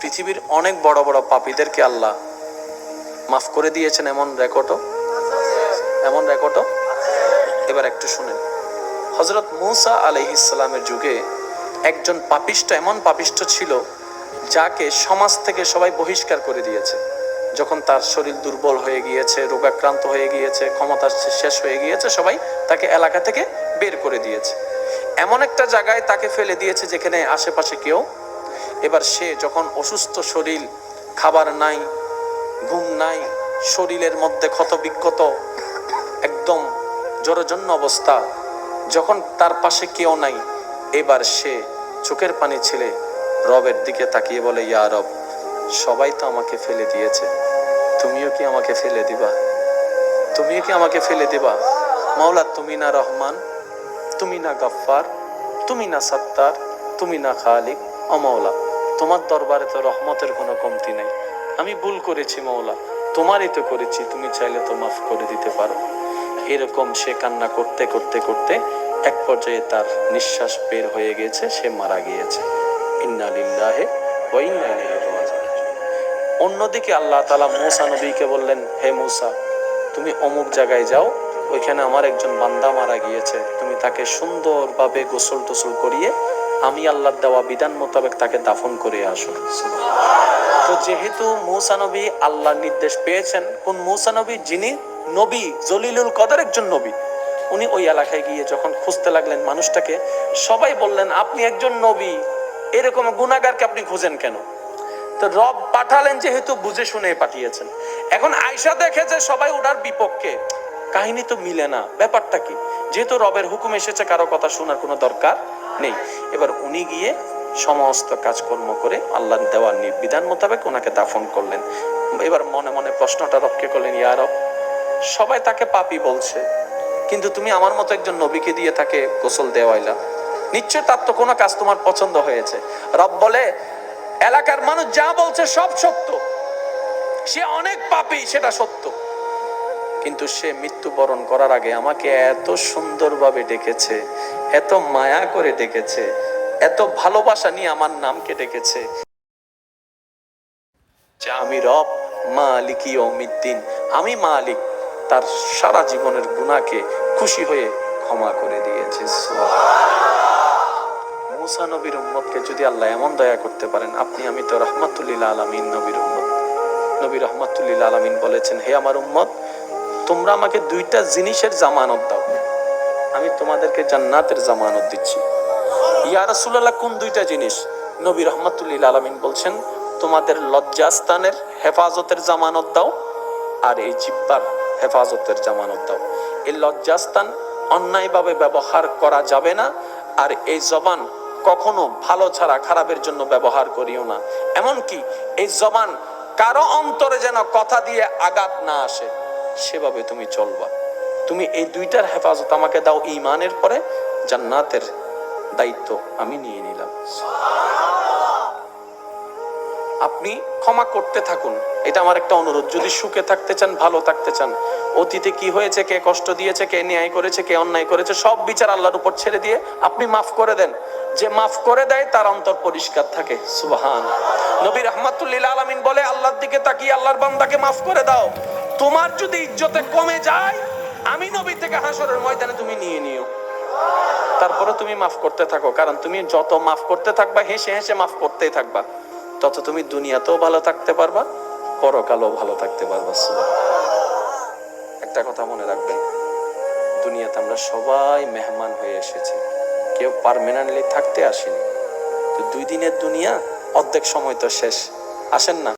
পৃথিবীর অনেক বড় বড় পাপীদেরকে আল্লাহ মাফ করে দিয়েছেন, এমন রেকর্ডও। এবার একটু শুনেন, হযরত মূসা আলাইহিস সালামের যুগে একজন পাপিষ্ঠ, এমন পাপিষ্ঠ ছিল যাকে সমাজ থেকে সবাই বহিষ্কার করে দিয়েছে। যখন তার শরীর দুর্বল হয়ে গিয়েছে, রোগাক্রান্ত হয়ে গিয়েছে, ক্ষমতা শেষ হয়ে গিয়েছে, সবাই তাকে এলাকা থেকে বের করে দিয়েছে। এমন একটা জায়গায় তাকে ফেলে দিয়েছে যেখানে আশেপাশে কেউ। এবার সে যখন অসুস্থ শরীর, খাবার নাই, ঘুম নাই, শরীরের মধ্যে ক্ষত বিক্ষত, একদম জরাজীর্ণ অবস্থা, যখন তার পাশে কেউ নাই, এবার সে চোখের পানি ছেলে রবের দিকে তাকিয়ে বলে, ইয়া রব, সবাই তো আমাকে ফেলে দিয়েছে, তুমিও কি আমাকে ফেলে দিবা? মাওলা, তুমি না রহমান, তুমি না গফফার, তুমি না সত্তার, তুমি না খালিক। ও মাওলা, তোমার দরবারে তো রহমতের কোনো কমতি নাই। আমি ভুল করেছি মাওলা, তোমারই তো করেছি, তুমি চাইলে তো মাফ করে দিতে পারো। এরকম সে কান্না করতে করতে করতে এক পর্যায়ে তার নিঃশ্বাস বের হয়ে গেছে, সে মারা গিয়েছে। ইন্না লিল্লাহি ওয়া ইন্না ইলাইহি রাজিউন। অন্যদিকে আল্লাহ তাআলা মূসা নবীকে বললেন, হে মূসা, তুমি অমুক জায়গায় যাও, ওইখানে আমার একজন বান্দা মারা গিয়েছে, তুমি তাকে সুন্দরভাবে গোসল টোসল করিয়ে আমি আল্লাহর দেওয়া বিধান মোতাবেক তাকে দাফন করে আসো। তো যেহেতু মূসা নবী আল্লাহর নির্দেশ পেয়েছেন, কোন মূসা নবী? যিনি নবী, জলিলুল কদর একজন নবী। উনি ওই এলাকায় গিয়ে যখন খুঁজতে লাগলেন মানুষটাকে, সবাই বললেন, আপনি একজন নবী, এরকম গুনাহগারকে আপনি খুঁজেন কেন? তো রব পাঠালেন, যেহেতু বুঝে শুনে পাঠিয়েছেন। এখন আয়েশা দেখে যে সবাই ওনার বিপক্ষে, কাহিনী তো মিলে না, ব্যাপারটা কি? যেহেতু রবের হুকুম এসেছে, কারো কথা শোনার কোনো দরকার নেই। এবার উনি গিয়ে সমস্ত কাজকর্ম করে আল্লাহর দেওয়া বিধান মোতাবেক ওনাকে দাফন করলেন। এবার মনে মনে প্রশ্নটা রবকে করলেন, ইয়া রব, সবাই তাকে পাপী বলছে, কিন্তু তুমি আমার মতো একজন নবীকে দিয়ে তাকে গোসল দেওয়াইলা, নিশ্চয় তার তো কোনো কাজ তোমার পছন্দ হয়েছে। রব বলে, এলাকার মানুষ যা বলছে সব সত্য, সে অনেক পাপী, সেটা সত্য, কিন্তু সে মৃত্যুবরণ করার আগে আমাকে এত সুন্দরভাবে ডেকেছে, এত মায়া করে ডেকেছে, এত ভালোবাসা নিয়ে আমার নামকে ডেকেছে যে আমি রব, মালিক ইয়াউমিদ্দিন, আমি মালিক, তার সারা জীবনের গুনাহকে খুশি হয়ে ক্ষমা করে দিয়েছে। মূসা নবীর উম্মতকে যদি আল্লাহ এমন দয়া করতে পারেন, আপনি আমি তো রাহমাতুল লিল আলামিন নবীর উম্মত। নবী রাহমাতুল লিল আলামিন বলেছেন, হে আমার উম্মত, তোমরা আমাকে দুইটা জিনিসের জামানত দাও, আমি তোমাদেরকে জান্নাতের জামানত দিচ্ছি। ইয়া রাসূলুল্লাহ, কোন দুইটা জিনিস? নবী রাহমাতুল লিল আলামিন বলছেন, তোমাদের লজ্জাস্থানের হেফাজতের জামানত দাও, আর এই জিহ্বার হেফাজতের জামানত দাও। এই লজ্জাস্থান অন্যায়ভাবে ব্যবহার করা যাবে না, আর এই জবান কখনো ভালো ছাড়া খারাপের জন্য ব্যবহার করিও না। এমনকি এই জবান কারো অন্তরে যেন কথা দিয়ে আঘাত না আসে, সেভাবে তুমি চলবা। তুমি এই দুইটার হেফাজত আমাকে দাও, ঈমানের পরে জান্নাতের দায়িত্ব আমি নিয়ে নিলাম। আপনি ক্ষমা করতে থাকুন, এটা আমার একটা অনুরোধ। যদি সুখে থাকতে চান, ভালো থাকতে চান, অতীতে কি হয়েছে, কে কষ্ট দিয়েছে, কে ন্যায় করেছে, কে অন্যায় করেছে, সব বিচার আল্লাহর উপর ছেড়ে দিয়ে আপনি মাফ করে দেন। যে মাফ করে দেয় তার অন্তর পরিষ্কার থাকে। সুবহানাল্লাহ। নবী রাহমাতুল লিল আলামিন বলে, আল্লাহর দিকে তাকিয়ে আল্লাহর বান্দাকে মাফ করে দাও। তোমার যদি ইজ্জতে কমে যায়, আমি নবী থেকে হাসরের ময়দানে তুমি নিয়ে নিও, তারপরে তুমি মাফ করতে থাকো। কারণ তুমি যত মাফ করতে থাকবা, হেসে হেসে মাফ করতেই থাকবা, তত তুমি দুনিয়াতেও ভালো থাকতে পারবা, পরকালেও ভালো থাকতে পারবা। একটা কথা মনে রাখবেন, দুনিয়াতে আমরা সবাই মেহমান হয়ে এসেছি, কেউ পার্মানেন্টলি থাকতে আসেনি। তো 2 দিনের দুনিয়া, অর্ধেক সময় তো শেষ, আসেন না।